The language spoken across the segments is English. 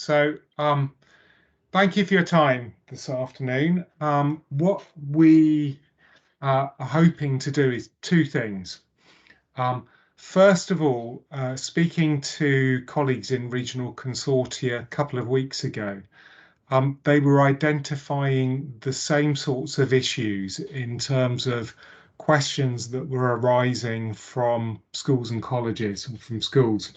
Thank you for your time this afternoon. What we are hoping to do is two things. First of all, speaking to colleagues in regional consortia a couple of weeks ago, they were identifying the same sorts of issues in terms of questions that were arising from schools and colleges and from schools.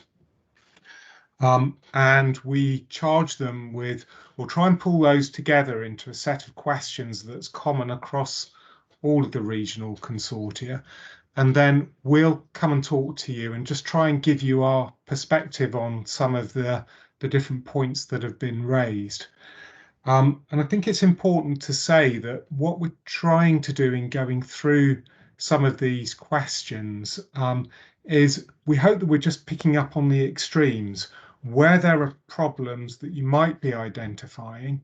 And we charge them with, or try and pull those together into a set of questions that's common across all of the regional consortia. And then we'll come and talk to you and just try and give you our perspective on some of the different points that have been raised. And I think it's important to say that what we're trying to do in going through some of these questions is we hope that we're just picking up on the extremes where there are problems that you might be identifying,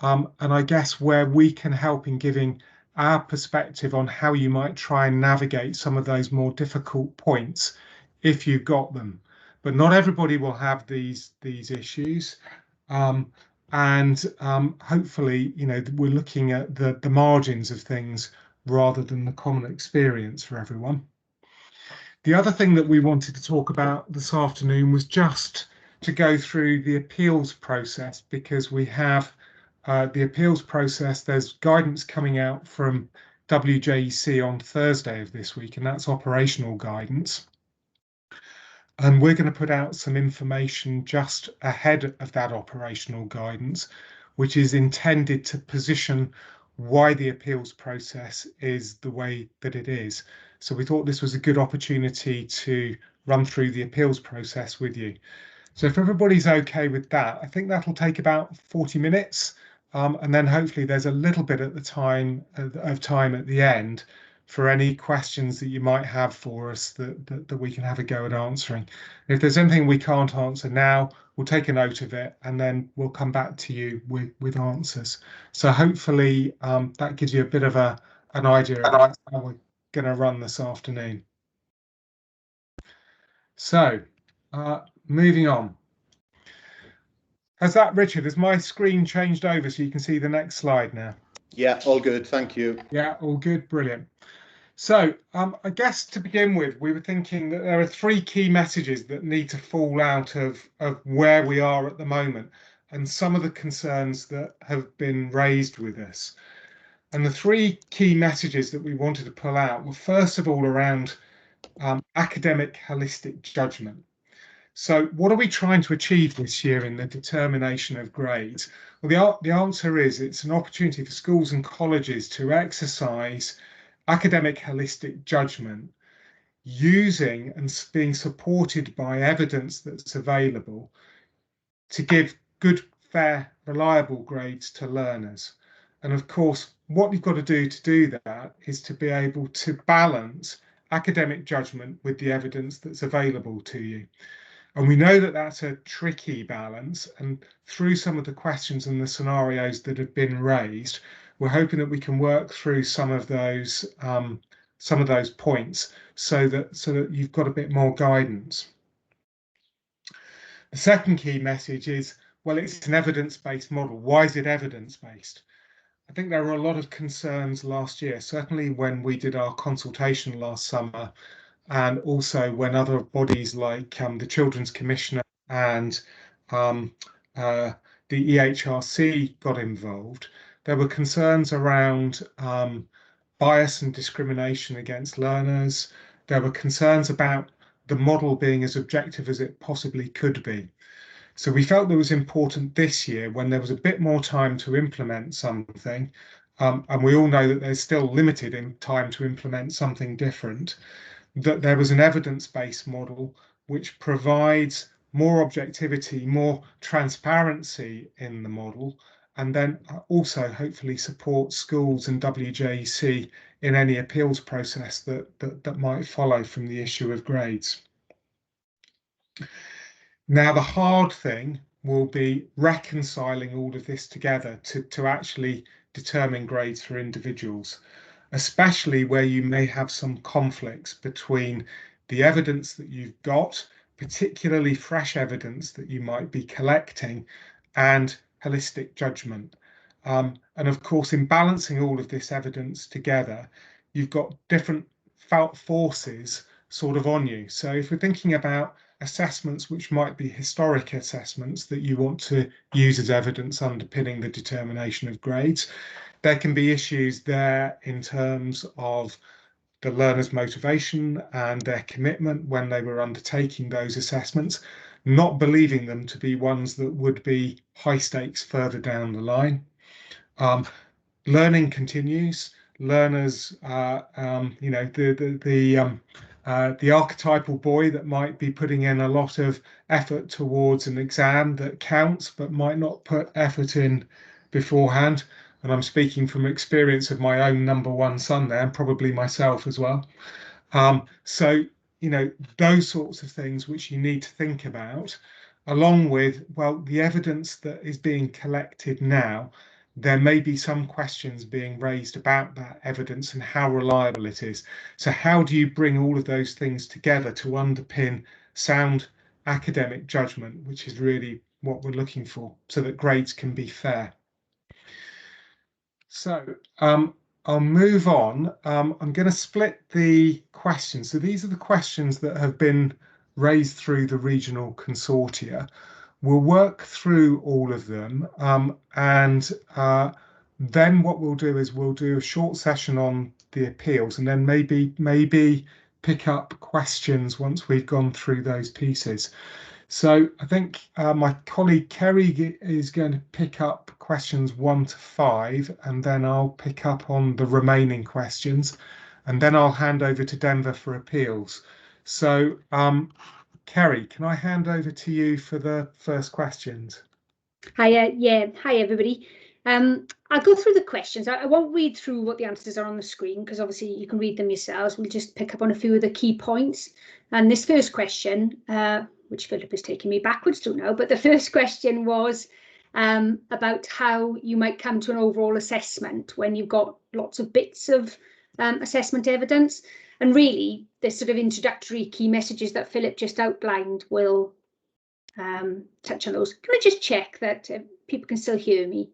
and I guess where we can help in giving our perspective on how you might try and navigate some of those more difficult points if you've got them. But not everybody will have these issues. And hopefully, we're looking at the margins of things rather than the common experience for everyone. The other thing that we wanted to talk about this afternoon was just to go through the appeals process, because we have the appeals process. There's guidance coming out from WJEC on Thursday of this week, and that's operational guidance. And we're going to put out some information just ahead of that operational guidance, which is intended to position why the appeals process is the way that it is. So we thought this was a good opportunity to run through the appeals process with you. So if everybody's okay with that, I think that'll take about 40 minutes. And then hopefully there's a little bit at the time of time at the end for any questions that you might have for us that we can have a go at answering. If there's anything we can't answer now, we'll take a note of it and then we'll come back to you with answers. So hopefully that gives you a bit of an idea of how we're going to run this afternoon. So moving on. Richard, has my screen changed over so you can see the next slide now? Yeah, all good, thank you. Yeah, all good, brilliant. So I guess to begin with, we were thinking that there are three key messages that need to fall out of where we are at the moment and some of the concerns that have been raised with us. And the three key messages that we wanted to pull out were, first of all, around academic holistic judgment. So what are we trying to achieve this year in the determination of grades? Well, the answer is it's an opportunity for schools and colleges to exercise academic holistic judgment using and being supported by evidence that's available to give good, fair, reliable grades to learners. And of course, what you've got to do that is to be able to balance academic judgment with the evidence that's available to you. And we know that that's a tricky balance, and through some of the questions and the scenarios that have been raised, we're hoping that we can work through some of those points so that you've got a bit more guidance. The second key message is, well, it's an evidence-based model. Why is it evidence-based? I think there were a lot of concerns last year, certainly when we did our consultation last summer, and also when other bodies like the Children's Commissioner and the EHRC got involved. There were concerns around bias and discrimination against learners. There were concerns about the model being as objective as it possibly could be. So we felt it was important this year, when there was a bit more time to implement something, and we all know that there's still limited in time to implement something different, that there was an evidence-based model which provides more objectivity, more transparency in the model, and then also hopefully support schools and WJEC in any appeals process that might follow from the issue of grades. Now, the hard thing will be reconciling all of this together to actually determine grades for individuals, especially where you may have some conflicts between the evidence that you've got, particularly fresh evidence that you might be collecting, and holistic judgment. And of course, in balancing all of this evidence together, you've got different forces sort of on you. So if we're thinking about assessments which might be historic assessments that you want to use as evidence underpinning the determination of grades, there can be issues there in terms of the learner's motivation and their commitment when they were undertaking those assessments, not believing them to be ones that would be high stakes further down the line. Learning continues. Learners, the archetypal boy that might be putting in a lot of effort towards an exam that counts, but might not put effort in beforehand. And I'm speaking from experience of my own number one son there, and probably myself as well. So, those sorts of things which you need to think about, along with, well, the evidence that is being collected now, there may be some questions being raised about that evidence and how reliable it is. So how do you bring all of those things together to underpin sound academic judgment, which is really what we're looking for, so that grades can be fair? So I'll move on. I'm going to split the questions. So these are the questions that have been raised through the regional consortia. We'll work through all of them, and then what we'll do is we'll do a short session on the appeals, and then maybe pick up questions once we've gone through those pieces. So I think my colleague Kerry is going to pick up questions 1 to 5, and then I'll pick up on the remaining questions, and then I'll hand over to Denver for appeals. So Kerry, can I hand over to you for the first questions? Hi everybody. I'll go through the questions. I won't read through what the answers are on the screen, because obviously you can read them yourselves. We'll just pick up on a few of the key points. And this first question, which Philip is taking me backwards to now, but the first question was about how you might come to an overall assessment when you've got lots of bits of assessment evidence. And really, the sort of introductory key messages that Philip just outlined will touch on those. Can I just check that people can still hear me?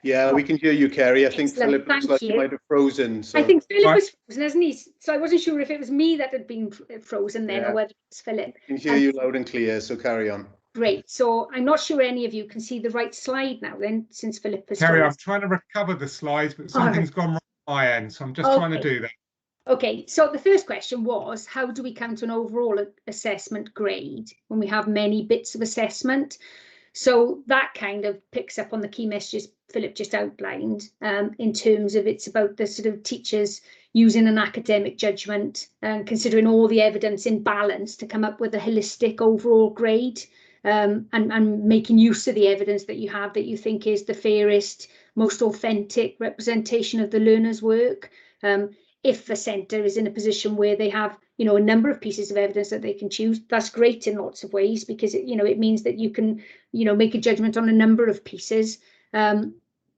Yeah, we can hear you, Kerry. I think Excellent. Philip looks like he might have frozen. So. I think Philip was frozen, hasn't he? So I wasn't sure if it was me that had been frozen then, or whether it was Philip. I can hear you loud and clear, so carry on. Great. So I'm not sure any of you can see the right slide now then, since Philip has Kerry, frozen. I'm trying to recover the slides, but something's gone wrong on my end, so I'm just trying to do that. Okay, so the first question was, how do we come to an overall assessment grade when we have many bits of assessment? So that kind of picks up on the key messages Philip just outlined, in terms of it's about the sort of teachers using an academic judgment and considering all the evidence in balance to come up with a holistic overall grade, and making use of the evidence that you have that you think is the fairest, most authentic representation of the learner's work. If the centre is in a position where they have, a number of pieces of evidence that they can choose, that's great in lots of ways, because it means that you can, make a judgment on a number of pieces.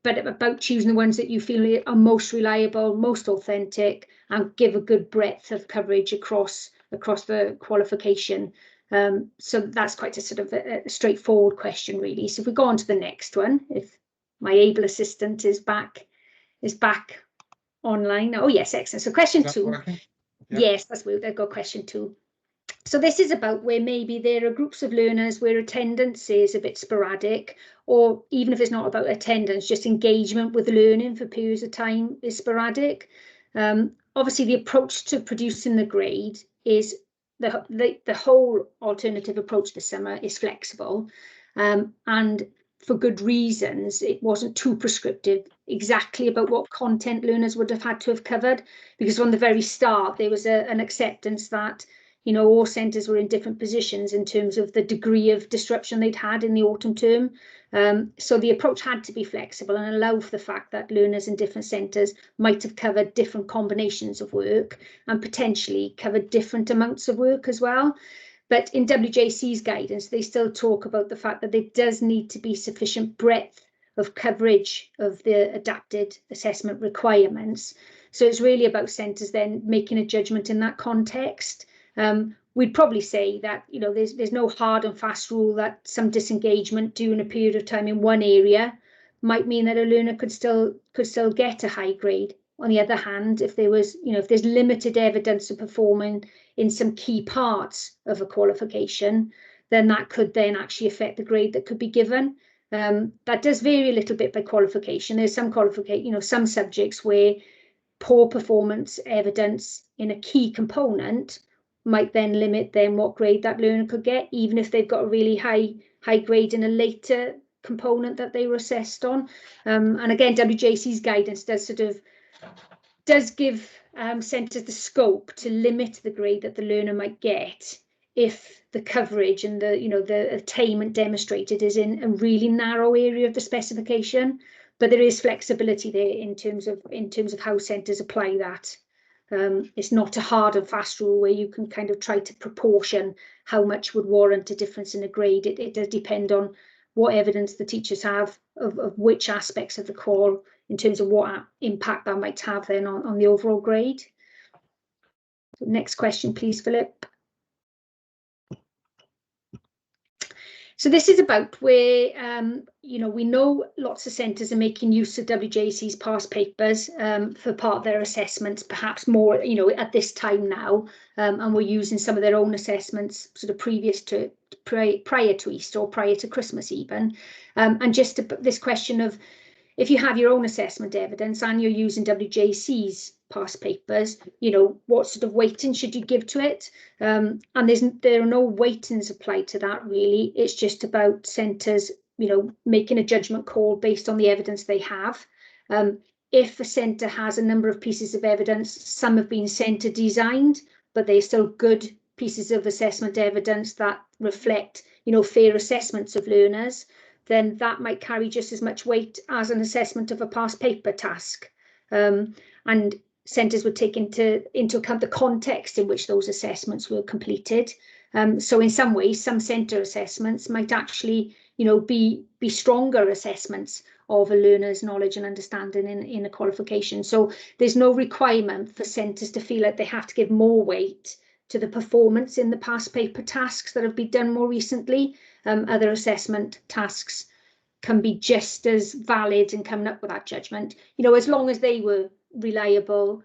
But about choosing the ones that you feel are most reliable, most authentic, and give a good breadth of coverage across the qualification. So that's quite a sort of a straightforward question, really. So if we go on to the next one, if my able assistant is back online. Oh yes, excellent. So question 2. Yep. Yes, that's weird. I've got question 2. So this is about where maybe there are groups of learners where attendance is a bit sporadic, or even if it's not about attendance, just engagement with learning for periods of time is sporadic. Obviously, the approach to producing the grade is the whole alternative approach this summer is flexible, and for good reasons. It wasn't too prescriptive exactly about what content learners would have had to have covered, because from the very start there was an acceptance that all centres were in different positions in terms of the degree of disruption they'd had in the autumn term. So the approach had to be flexible and allow for the fact that learners in different centres might have covered different combinations of work and potentially covered different amounts of work as well. But in WJC's guidance, they still talk about the fact that there does need to be sufficient breadth of coverage of the adapted assessment requirements. So it's really about centres then making a judgment in that context. we'd probably say that, you know, there's no hard and fast rule that some disengagement during a period of time in one area might mean that a learner could still get a high grade. On the other hand, if there was, you know, if there's limited evidence of performing in some key parts of a qualification, then that could then actually affect the grade that could be given. That does vary a little bit by qualification. There's some some subjects where poor performance evidence in a key component might then limit then what grade that learner could get, even if they've got a really high grade in a later component that they were assessed on. And again, WJC's guidance does give centres the scope to limit the grade that the learner might get if the coverage and the attainment demonstrated is in a really narrow area of the specification. But there is flexibility there in terms of how centres apply that. It's not a hard and fast rule where you can kind of try to proportion how much would warrant a difference in a grade. It does depend on what evidence the teachers have of which aspects of the qual in terms of what impact that might have then on the overall grade. Next question, please, Philip. So this is about where, we know lots of centres are making use of WJC's past papers for part of their assessments, perhaps more, at this time now, and we're using some of their own assessments sort of prior to Easter or prior to Christmas even. And just this question of, if you have your own assessment evidence and you're using WJC's past papers, what sort of weighting should you give to it? And there are no weightings applied to that really. It's just about centres, making a judgment call based on the evidence they have. If a centre has a number of pieces of evidence, some have been centre designed, but they're still good pieces of assessment evidence that reflect, fair assessments of learners, then that might carry just as much weight as an assessment of a past paper task. And centres would take into account the context in which those assessments were completed. So in some ways, some centre assessments might actually, be stronger assessments of a learner's knowledge and understanding in a qualification. So there's no requirement for centres to feel like they have to give more weight to the performance in the past paper tasks that have been done more recently. Other assessment tasks can be just as valid in coming up with that judgment, as long as they were reliable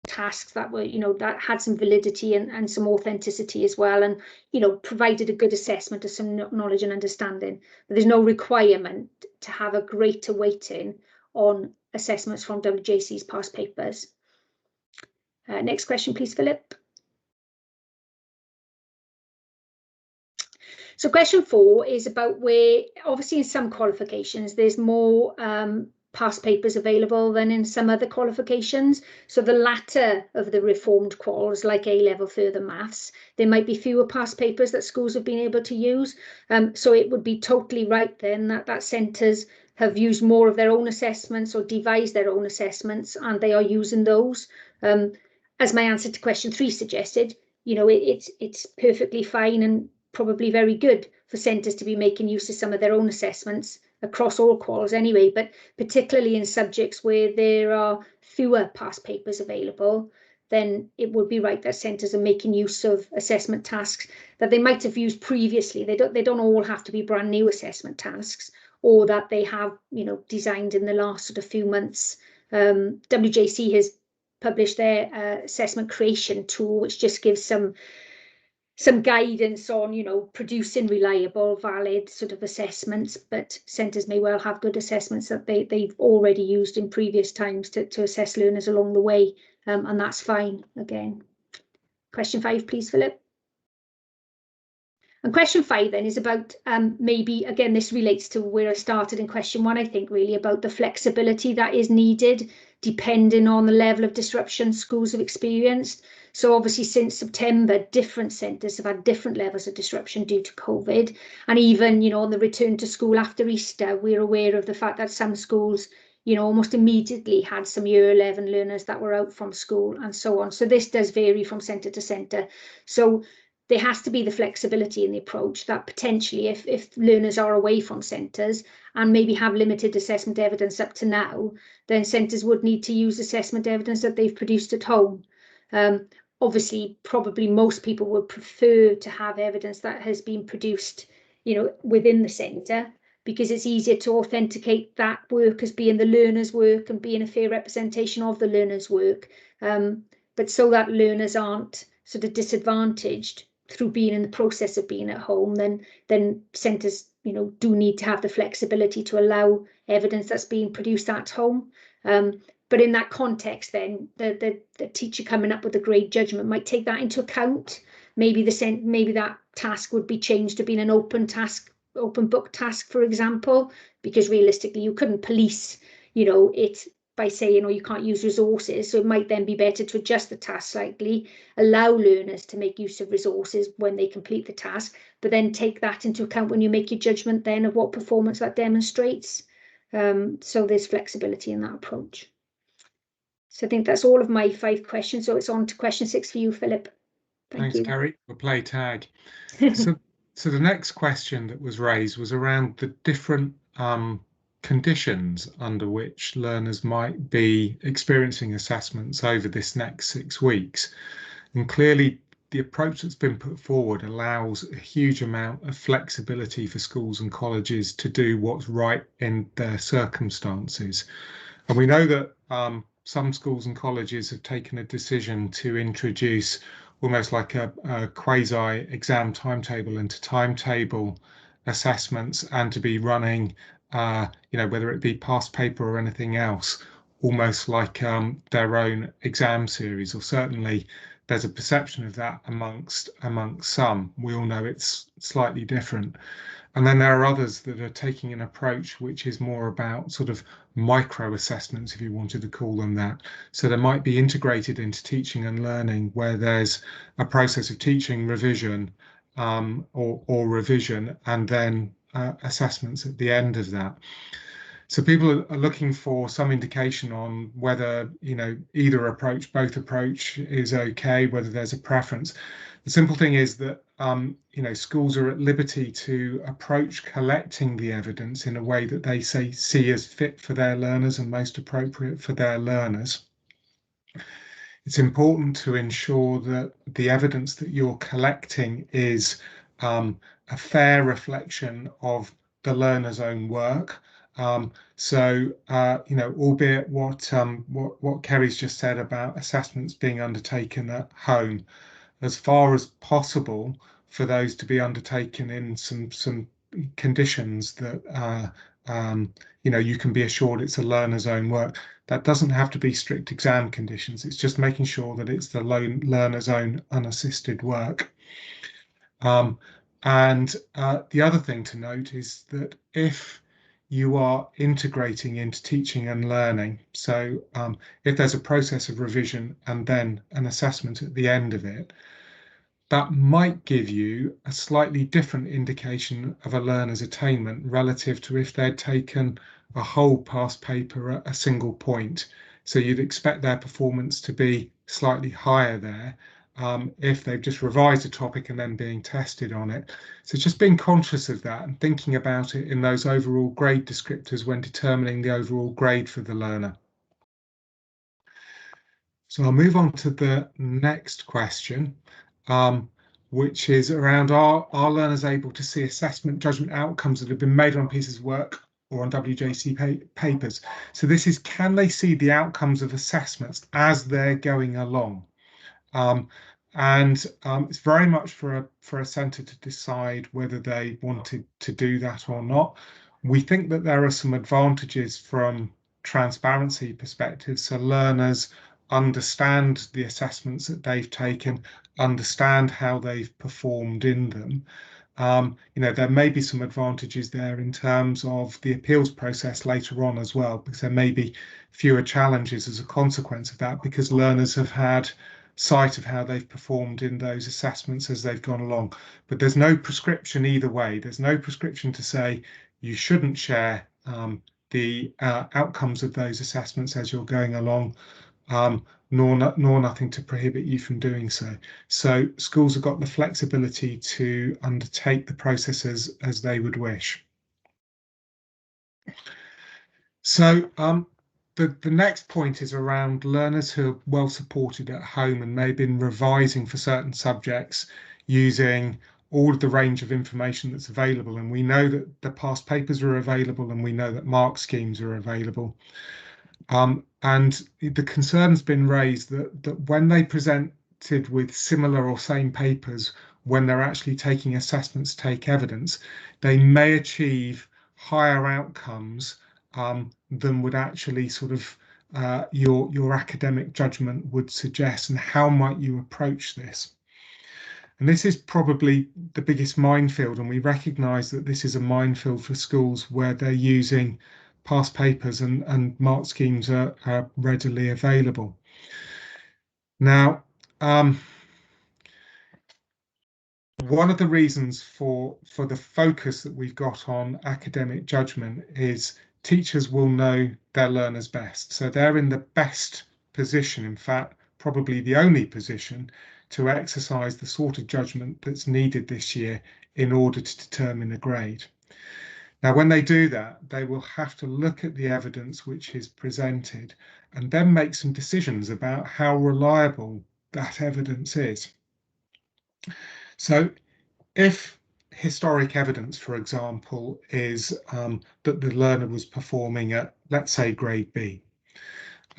tasks that were, that had some validity and some authenticity as well, and, provided a good assessment of some knowledge and understanding. But there's no requirement to have a greater weighting on assessments from WJC's past papers. Next question, please, Philip. So question 4 is about where, obviously in some qualifications, there's more past papers available than in some other qualifications. So the latter of the reformed quals, like A-level further maths, there might be fewer past papers that schools have been able to use. So it would be totally right then that centres have used more of their own assessments or devised their own assessments, and they are using those. As my answer to question 3 suggested, it's perfectly fine and probably very good for centres to be making use of some of their own assessments across all quals anyway, but particularly in subjects where there are fewer past papers available, then it would be right that centres are making use of assessment tasks that they might have used previously. They don't all have to be brand new assessment tasks, or that they have, designed in the last sort of few months. WJC has published their assessment creation tool, which just gives some guidance on, producing reliable, valid sort of assessments, but centres may well have good assessments that they've already used in previous times to assess learners along the way, and that's fine again. Question 5, please, Philip. And question 5 then is about maybe, again, this relates to where I started in question 1, I think, really about the flexibility that is needed depending on the level of disruption schools have experienced. So obviously since September, different centres have had different levels of disruption due to COVID. And even, on the return to school after Easter, we're aware of the fact that some schools, almost immediately had some year 11 learners that were out from school and so on. So this does vary from centre to centre. So there has to be the flexibility in the approach that potentially if learners are away from centres and maybe have limited assessment evidence up to now, then centres would need to use assessment evidence that they've produced at home. obviously, probably most people would prefer to have evidence that has been produced, within the centre, because it's easier to authenticate that work as being the learner's work and being a fair representation of the learner's work. But so that learners aren't sort of disadvantaged through being in the process of being at home, then centres, do need to have the flexibility to allow evidence that's being produced at home. But in that context, then the teacher coming up with a grade judgment might take that into account. Maybe that task would be changed to being an open book task, for example, because realistically you couldn't police, it by saying, you can't use resources. So it might then be better to adjust the task slightly, allow learners to make use of resources when they complete the task, but then take that into account when you make your judgment then of what performance that demonstrates. So there's flexibility in that approach. So I think that's all of my 5 questions. So it's on to question 6 for you, Philip. Thanks, Kerry. We'll play tag. So the next question that was raised was around the different conditions under which learners might be experiencing assessments over this next 6 weeks. And clearly, the approach that's been put forward allows a huge amount of flexibility for schools and colleges to do what's right in their circumstances. And we know that some schools and colleges have taken a decision to introduce almost like a quasi-exam timetable into timetable assessments, and to be running, whether it be past paper or anything else, almost like their own exam series, or certainly there's a perception of that amongst some. We all know it's slightly different. And then there are others that are taking an approach which is more about sort of micro assessments, if you wanted to call them that. So they might be integrated into teaching and learning, where there's a process of teaching, revision, or revision, and then assessments at the end of that. So people are looking for some indication on whether, either approach, both approach is okay, whether there's a preference. The simple thing is that, schools are at liberty to approach collecting the evidence in a way that they see as fit for their learners and most appropriate for their learners. It's important to ensure that the evidence that you're collecting is a fair reflection of the learner's own work. Albeit what Kerry's just said about assessments being undertaken at home, as far as possible for those to be undertaken in some conditions that you can be assured it's a learner's own work. That doesn't have to be strict exam conditions. It's just making sure that it's the learner's own unassisted work. The other thing to note is that if you are integrating into teaching and learning, so if there's a process of revision and then an assessment at the end of it, that might give you a slightly different indication of a learner's attainment relative to if they'd taken a whole past paper at a single point. So you'd expect their performance to be slightly higher there if they've just revised a topic and then being tested on it. So just being conscious of that and thinking about it in those overall grade descriptors when determining the overall grade for the learner. So I'll move on to the next question, which is around, are learners able to see assessment judgment outcomes that have been made on pieces of work or on WJC papers? So this is, can they see the outcomes of assessments as they're going along? It's very much for a centre to decide whether they wanted to do that or not. We think that there are some advantages from transparency perspectives, so learners understand the assessments that they've taken, understand how they've performed in them. There may be some advantages there in terms of the appeals process later on as well, because there may be fewer challenges as a consequence of that, because learners have had sight of how they've performed in those assessments as they've gone along. But there's no prescription either way. There's no prescription to say you shouldn't share the outcomes of those assessments as you're going along, nor nothing to prohibit you from doing so. So schools have got the flexibility to undertake the processes as they would wish. So the next point is around learners who are well supported at home and may have been revising for certain subjects using all of the range of information that's available. And we know that the past papers are available, and we know that mark schemes are available. And the concern's been raised that when they presented with similar or same papers, when they're actually taking assessments, take evidence, they may achieve higher outcomes than would actually sort of your academic judgment would suggest. And how might you approach this? And this is probably the biggest minefield, and we recognise that this is a minefield for schools where they're using past papers and mark schemes are readily available. Now, one of the reasons for the focus that we've got on academic judgment is teachers will know their learners best. So they're in the best position, in fact, probably the only position, to exercise the sort of judgment that's needed this year in order to determine a grade. Now, when they do that, they will have to look at the evidence which is presented and then make some decisions about how reliable that evidence is. So if historic evidence, for example, is that the learner was performing at, let's say, grade B,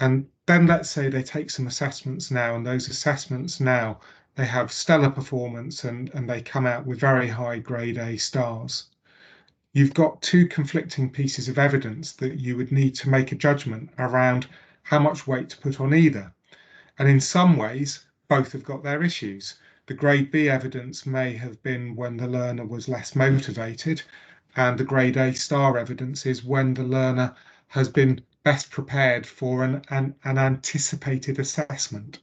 and then let's say they take some assessments now, and those assessments now, they have stellar performance and they come out with very high grade A stars. You've got two conflicting pieces of evidence that you would need to make a judgment around how much weight to put on either. And in some ways, both have got their issues. The grade B evidence may have been when the learner was less motivated, and the grade A star evidence is when the learner has been best prepared for an anticipated assessment.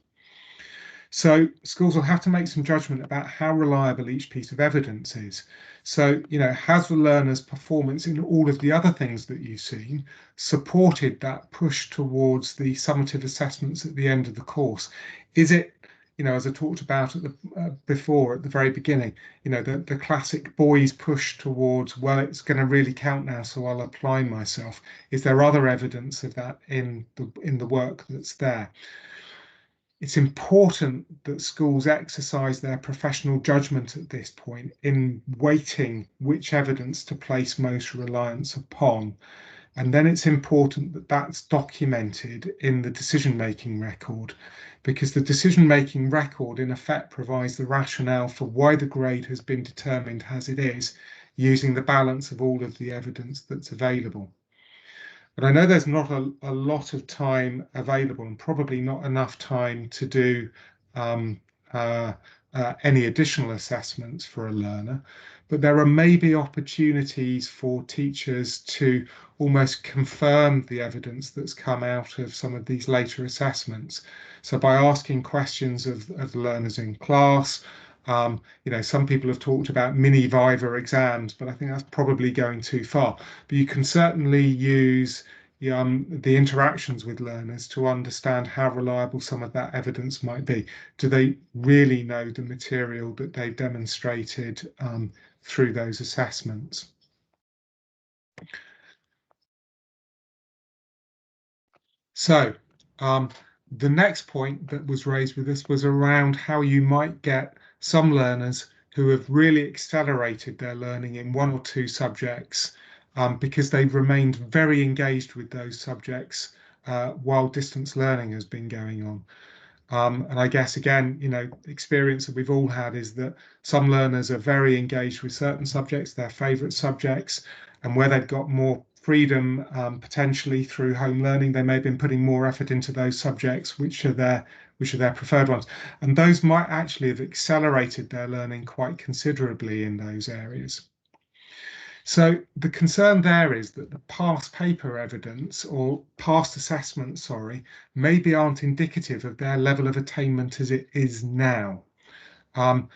So schools will have to make some judgment about how reliable each piece of evidence is. So, has the learner's performance in all of the other things that you've seen supported that push towards the summative assessments at the end of the course? Is it, as I talked about before at the very beginning, the classic boys push towards, well, it's going to really count now, so I'll apply myself. Is there other evidence of that in the work that's there? It's important that schools exercise their professional judgment at this point in weighting which evidence to place most reliance upon. And then it's important that that's documented in the decision-making record, because the decision-making record in effect provides the rationale for why the grade has been determined as it is, using the balance of all of the evidence that's available. But I know there's not a lot of time available, and probably not enough time to do any additional assessments for a learner, but there are maybe opportunities for teachers to almost confirm the evidence that's come out of some of these later assessments. So by asking questions of learners in class, some people have talked about mini Viva exams, but I think that's probably going too far. But you can certainly use the interactions with learners to understand how reliable some of that evidence might be. Do they really know the material that they've demonstrated through those assessments? So the next point that was raised with us was around how you might get some learners who have really accelerated their learning in one or two subjects because they've remained very engaged with those subjects while distance learning has been going on. And I guess, again, experience that we've all had is that some learners are very engaged with certain subjects, their favourite subjects, and where they've got more freedom potentially through home learning, they may have been putting more effort into those subjects which are their preferred ones. And those might actually have accelerated their learning quite considerably in those areas. So the concern there is that the past paper evidence, or past assessments, sorry, maybe aren't indicative of their level of attainment as it is now. And,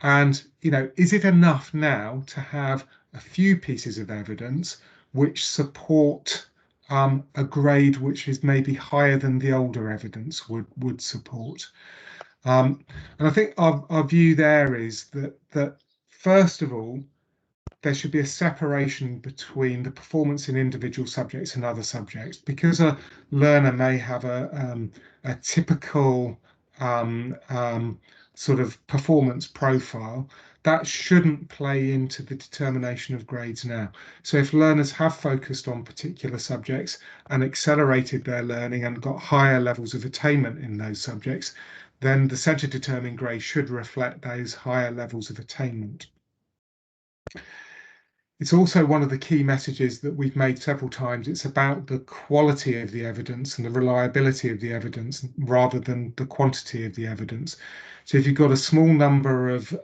is it enough now to have a few pieces of evidence which support a grade which is maybe higher than the older evidence would support? And I think our view there is that first of all, there should be a separation between the performance in individual subjects and other subjects, because a learner may have a typical sort of performance profile. That shouldn't play into the determination of grades now. So if learners have focused on particular subjects and accelerated their learning and got higher levels of attainment in those subjects, then the centre determined grade should reflect those higher levels of attainment. It's also one of the key messages that we've made several times. It's about the quality of the evidence and the reliability of the evidence rather than the quantity of the evidence. So if you've got a small number of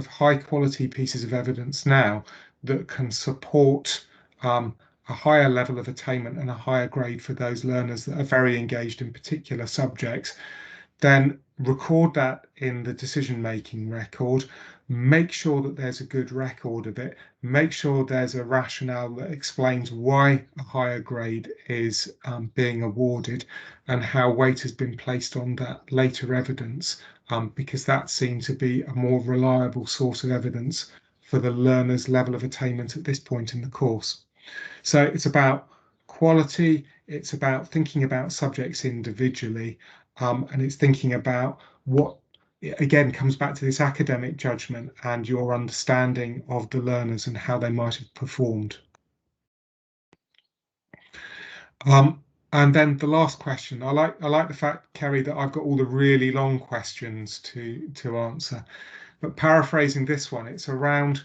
high quality pieces of evidence now that can support a higher level of attainment and a higher grade for those learners that are very engaged in particular subjects, then record that in the decision-making record. Make sure that there's a good record of it. Make sure there's a rationale that explains why a higher grade is being awarded and how weight has been placed on that later evidence, because that seems to be a more reliable source of evidence for the learner's level of attainment at this point in the course. So it's about quality, it's about thinking about subjects individually, and it's thinking about what, again, comes back to this academic judgment and your understanding of the learners and how they might have performed. And then the last question, I like the fact, Kerry, that I've got all the really long questions to answer, but paraphrasing this one, it's around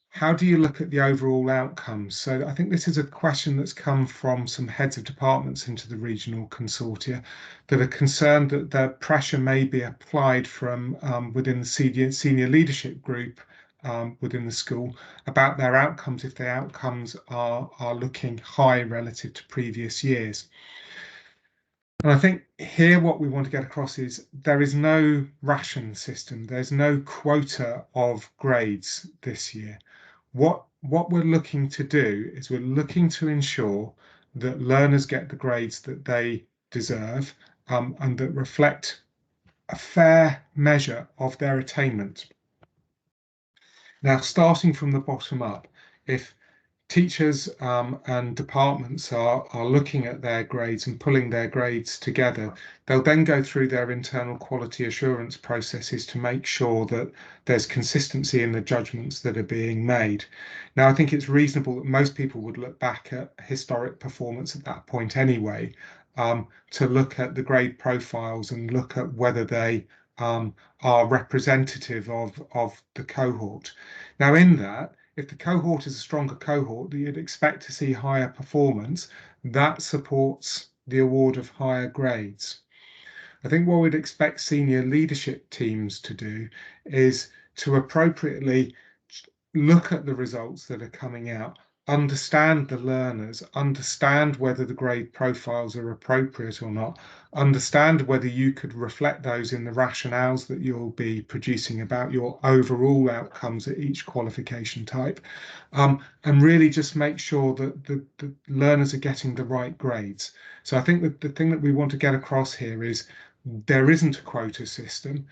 how do you look at the overall outcomes? So I think this is a question that's come from some heads of departments into the regional consortia that are concerned that the pressure may be applied from within the senior leadership group within the school about their outcomes if their outcomes are looking high relative to previous years. And I think here what we want to get across is there is no ration system. There's no quota of grades this year. What we're looking to do is we're looking to ensure that learners get the grades that they deserve and that reflect a fair measure of their attainment. Now, starting from the bottom up, if teachers and departments are looking at their grades and pulling their grades together, they'll then go through their internal quality assurance processes to make sure that there's consistency in the judgments that are being made. Now, I think it's reasonable that most people would look back at historic performance at that point anyway, to look at the grade profiles and look at whether they are representative of the cohort. Now, in that, if the cohort is a stronger cohort, you'd expect to see higher performance. That supports the award of higher grades. I think what we'd expect senior leadership teams to do is to appropriately look at the results that are coming out, understand the learners, understand whether the grade profiles are appropriate or not, understand whether you could reflect those in the rationales that you'll be producing about your overall outcomes at each qualification type, and really just make sure that the learners are getting the right grades. So I think that the thing that we want to get across here is there isn't a quota system.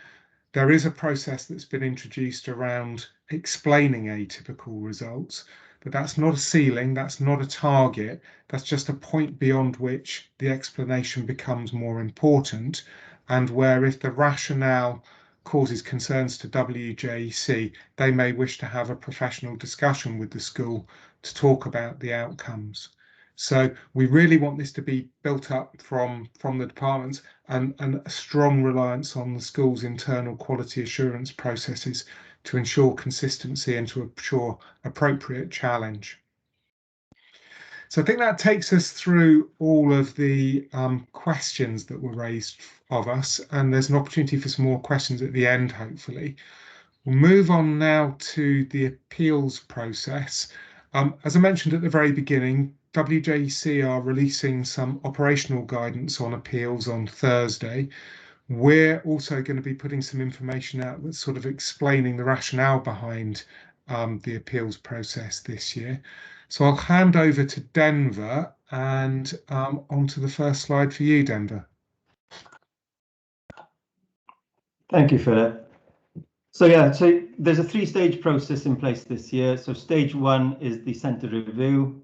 There is a process that's been introduced around explaining atypical results, but that's not a ceiling, that's not a target, that's just a point beyond which the explanation becomes more important, and where if the rationale causes concerns to WJEC, they may wish to have a professional discussion with the school to talk about the outcomes. So we really want this to be built up from the departments and a strong reliance on the school's internal quality assurance processes to ensure consistency and to ensure appropriate challenge. So I think that takes us through all of the questions that were raised of us, and there's an opportunity for some more questions at the end, hopefully. We'll move on now to the appeals process. As I mentioned at the very beginning, WJEC are releasing some operational guidance on appeals on Thursday. We're also going to be putting some information out that's sort of explaining the rationale behind the appeals process this year. So I'll hand over to Denver and onto the first slide for you, Denver. Thank you, Philip. So yeah, so there's a 3-stage process in place this year. So stage 1 is the centre review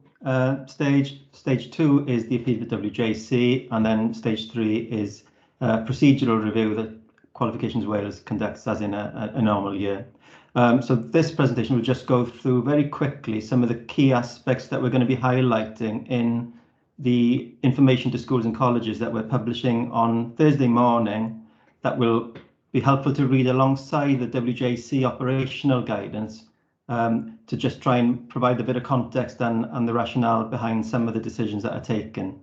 stage. Stage 2 is the appeal to WJC, and then stage 3 is procedural review that Qualifications Wales conducts as in a normal year. So this presentation will just go through very quickly some of the key aspects that we're going to be highlighting in the information to schools and colleges that we're publishing on Thursday morning that will be helpful to read alongside the WJC operational guidance to just try and provide a bit of context and the rationale behind some of the decisions that are taken.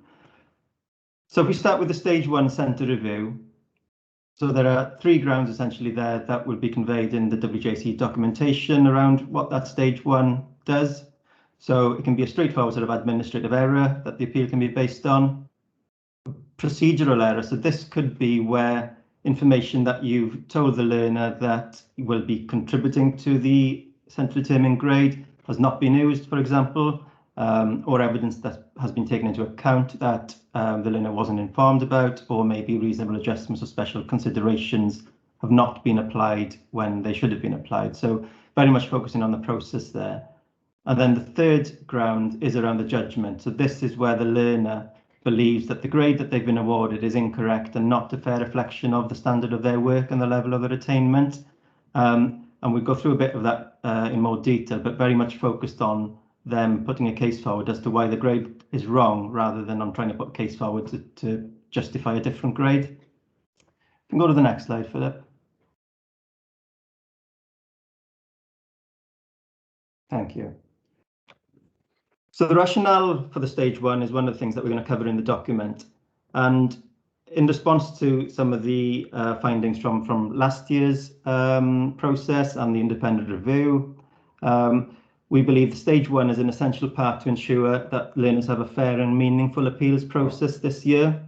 So if we start with the stage 1 centre review, so there are 3 grounds essentially there that will be conveyed in the WJC documentation around what that stage 1 does. So it can be a straightforward sort of administrative error that the appeal can be based on. Procedural error, so this could be where information that you've told the learner that will be contributing to the centre determined grade has not been used, for example, or evidence that has been taken into account that the learner wasn't informed about, or maybe reasonable adjustments or special considerations have not been applied when they should have been applied. So very much focusing on the process there. And then the third ground is around the judgment. So this is where the learner believes that the grade that they've been awarded is incorrect and not a fair reflection of the standard of their work and the level of their attainment. And we'll go through a bit of that in more detail, but very much focused on them putting a case forward as to why the grade is wrong, rather than on trying to put a case forward to justify a different grade. You can go to the next slide, Philip. Thank you. So the rationale for the stage 1 is one of the things that we're going to cover in the document. And in response to some of the findings from last year's process and the independent review, we believe the stage 1 is an essential part to ensure that learners have a fair and meaningful appeals process this year.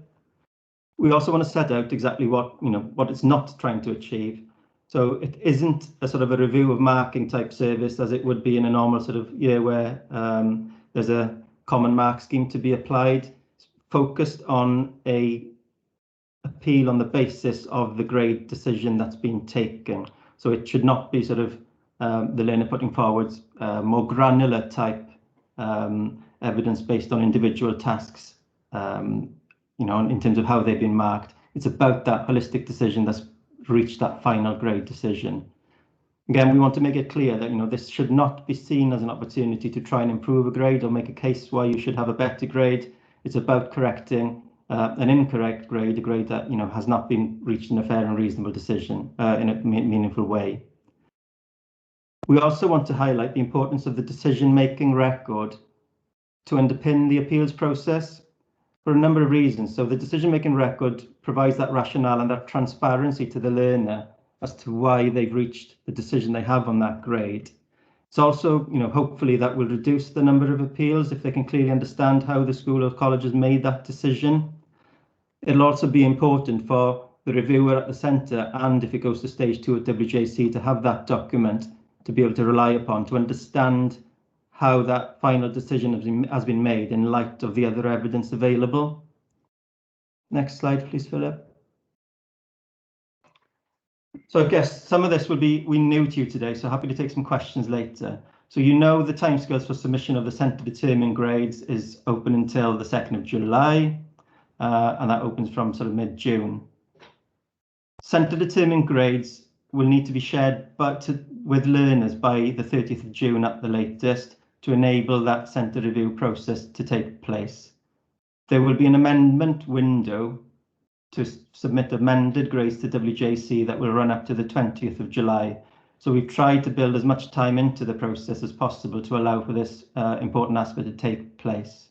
We also want to set out exactly what it's not trying to achieve. So it isn't a sort of a review of marking type service as it would be in a normal sort of year where there's a common mark scheme to be applied. It's focused on a appeal on the basis of the grade decision that's been taken. So it should not be sort of the learner putting forward more granular type evidence based on individual tasks, in terms of how they've been marked. It's about that holistic decision that's reached that final grade decision. Again, we want to make it clear that this should not be seen as an opportunity to try and improve a grade or make a case why you should have a better grade. It's about correcting an incorrect grade, a grade that has not been reached in a fair and reasonable decision in a meaningful way. We also want to highlight the importance of the decision-making record to underpin the appeals process for a number of reasons. So the decision-making record provides that rationale and that transparency to the learner as to why they've reached the decision they have on that grade. It's also, hopefully that will reduce the number of appeals if they can clearly understand how the school or college has made that decision. It'll also be important for the reviewer at the centre, and if it goes to stage 2 at WJC, to have that document to be able to rely upon to understand how that final decision has been made in light of the other evidence available. Next slide, please, Philip. So I guess some of this will be new to you today, so happy to take some questions later. So the timescales for submission of the centre determined grades is open until the 2nd of July, and that opens from sort of mid-June. Centre determined grades will need to be shared with learners by the 30th of June at the latest to enable that centre review process to take place. There will be an amendment window to submit amended grades to WJC that will run up to the 20th of July. So we've tried to build as much time into the process as possible to allow for this important aspect to take place.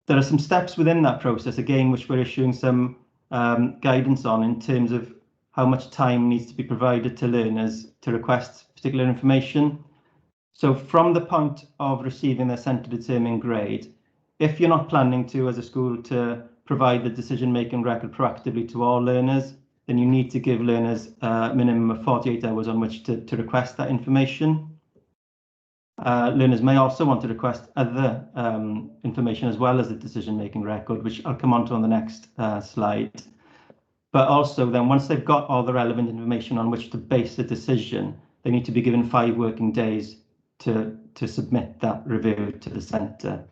There are some steps within that process, again, which we're issuing some guidance on in terms of how much time needs to be provided to learners to request particular information. So from the point of receiving their centre determined grade, if you're not planning to, as a school, to provide the decision-making record proactively to all learners, then you need to give learners a minimum of 48 hours on which to request that information. Learners may also want to request other information as well as the decision-making record, which I'll come on to on the next slide. But also then once they've got all the relevant information on which to base the decision, they need to be given 5 working days to submit that review to the centre.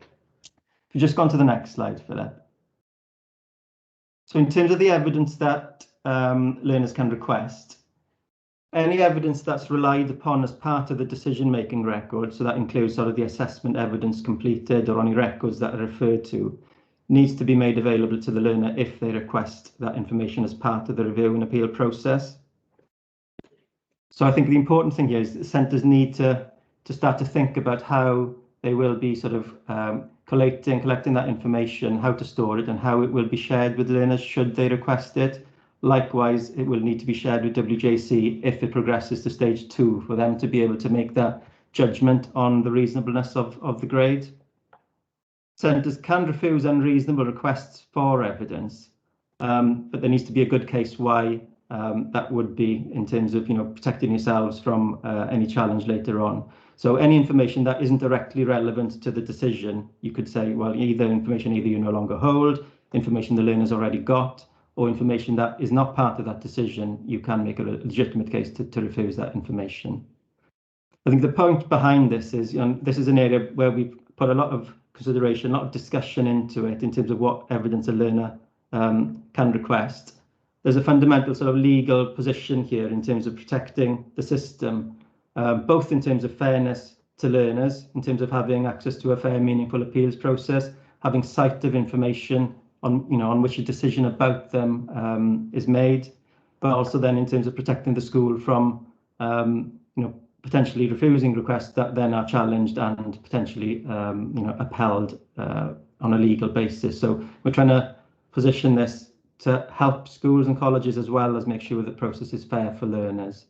If you just go on to the next slide, Philip. So in terms of the evidence that learners can request, any evidence that's relied upon as part of the decision-making record, so that includes sort of the assessment evidence completed or any records that are referred to, needs to be made available to the learner if they request that information as part of the review and appeal process. So I think the important thing here is that centres need to start to think about how they will be sort of collecting that information, how to store it and how it will be shared with learners should they request it. Likewise, it will need to be shared with WJC if it progresses to stage 2 for them to be able to make that judgment on the reasonableness of the grade. Centres can refuse unreasonable requests for evidence, but there needs to be a good case why that would be in terms of protecting yourselves from any challenge later on. So any information that isn't directly relevant to the decision, you could say, well, information you no longer hold, information the learner's already got, or information that is not part of that decision, you can make a legitimate case to refuse that information. I think the point behind this is, this is an area where we've put a lot of consideration, a lot of discussion into it in terms of what evidence a learner can request. There's a fundamental sort of legal position here in terms of protecting the system, both in terms of fairness to learners, in terms of having access to a fair, meaningful appeals process, having sight of information on which a decision about them is made, but also then in terms of protecting the school from potentially refusing requests that then are challenged and potentially upheld on a legal basis. So we're trying to position this to help schools and colleges as well as make sure that the process is fair for learners.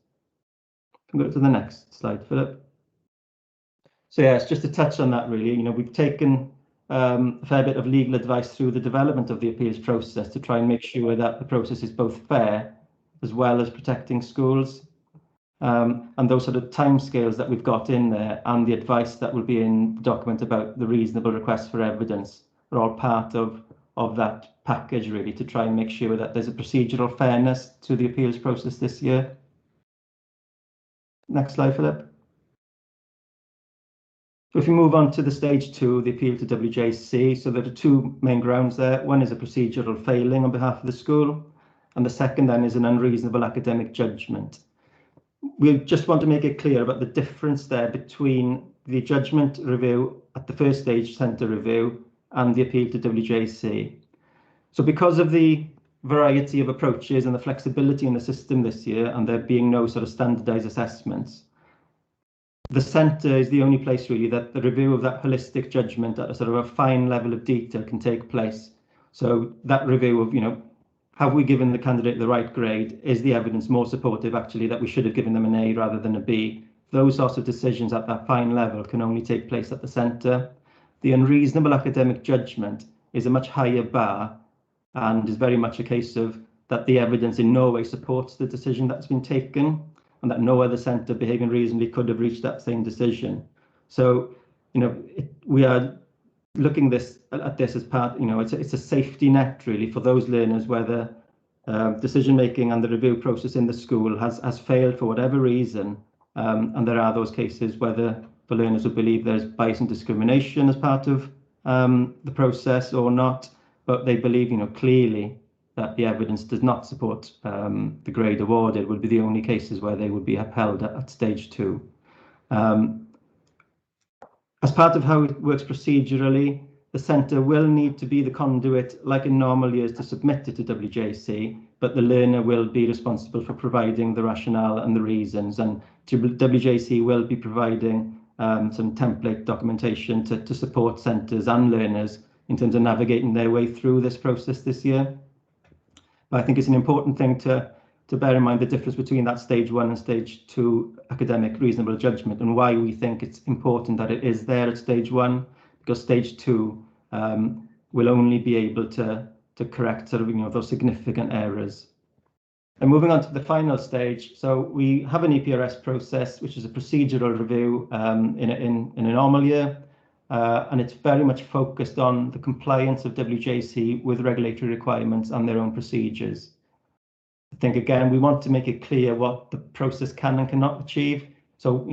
Can go to the next slide, Philip. So yes, just to touch on that really, we've taken a fair bit of legal advice through the development of the appeals process to try and make sure that the process is both fair as well as protecting schools. And those sort of timescales that we've got in there and the advice that will be in the document about the reasonable request for evidence are all part of that package really, to try and make sure that there's a procedural fairness to the appeals process this year. Next slide, Philip. So if you move on to the stage 2, the appeal to WJC, so there are 2 main grounds there. One is a procedural failing on behalf of the school, and the second then is an unreasonable academic judgment. We just want to make it clear about the difference there between the judgment review at the first stage centre review and the appeal to WJC. So because of the variety of approaches and the flexibility in the system this year, and there being no sort of standardised assessments, the centre is the only place really that the review of that holistic judgment at a sort of a fine level of detail can take place. So that review of, have we given the candidate the right grade? Is the evidence more supportive actually that we should have given them an A rather than a B? Those sorts of decisions at that fine level can only take place at the centre. The unreasonable academic judgment is a much higher bar and is very much a case of that the evidence in no way supports the decision that's been taken and that no other centre behaving reasonably could have reached that same decision. So, we are looking at this as part, it's a safety net really for those learners where the decision making and the review process in the school has failed for whatever reason, and there are those cases whether for learners who believe there's bias and discrimination as part of the process or not, but they believe clearly that the evidence does not support the grade awarded would be the only cases where they would be upheld at stage 2. As part of how it works procedurally, the centre will need to be the conduit, like in normal years, to submit it to WJC, but the learner will be responsible for providing the rationale and the reasons, and WJC will be providing some template documentation to support centres and learners in terms of navigating their way through this process this year. But I think it's an important thing to bear in mind the difference between that stage 1 and stage 2 academic reasonable judgment, and why we think it's important that it is there at stage 1, because stage 2 will only be able to correct sort of those significant errors. And moving on to the final stage, so we have an EPRS process, which is a procedural review in a normal year, and it's very much focused on the compliance of WJC with regulatory requirements and their own procedures. think, again, we want to make it clear what the process can and cannot achieve. So,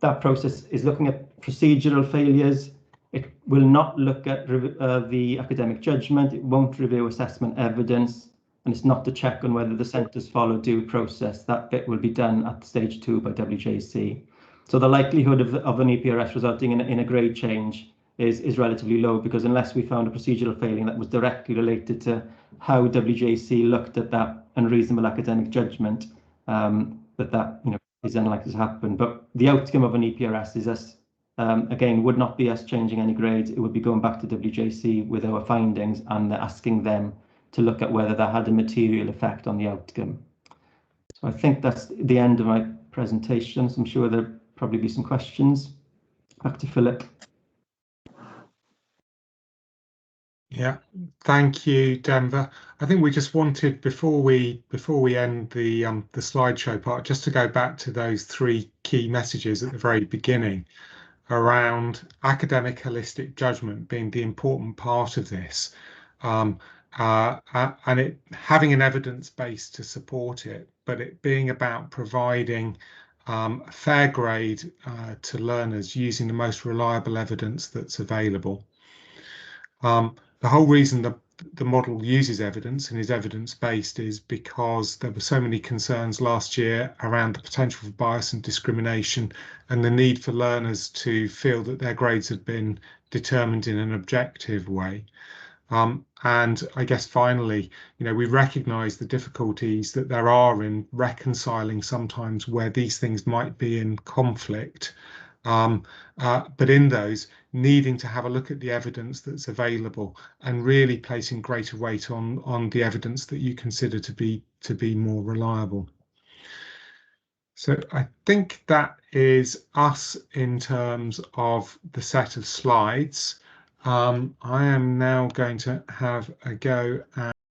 that process is looking at procedural failures. It will not look at the academic judgment. It won't review assessment evidence, and it's not to check on whether the centres follow due process. That bit will be done at stage 2 by WJC. So the likelihood of an EPRS resulting in a grade change is relatively low, because unless we found a procedural failing that was directly related to how WJC looked at that unreasonable academic judgment, that is unlikely to happen. But the outcome of an EPRS is us, again, would not be us changing any grades. It would be going back to WJC with our findings and asking them to look at whether that had a material effect on the outcome. So I think that's the end of my presentation. So I'm sure there'll probably be some questions. Back to Philip. Yeah, thank you, Denver. I think we just wanted, before we end the slideshow part, just to go back to those 3 key messages at the very beginning around academic holistic judgment being the important part of this, and it having an evidence base to support it, but it being about providing a fair grade to learners using the most reliable evidence that's available. The whole reason the model uses evidence and is evidence-based is because there were so many concerns last year around the potential for bias and discrimination, and the need for learners to feel that their grades had been determined in an objective way. And I guess finally, we recognise the difficulties that there are in reconciling sometimes where these things might be in conflict. But in those, needing to have a look at the evidence that's available and really placing greater weight on the evidence that you consider to be more reliable. So I think that is us in terms of the set of slides. I am now going to have a go at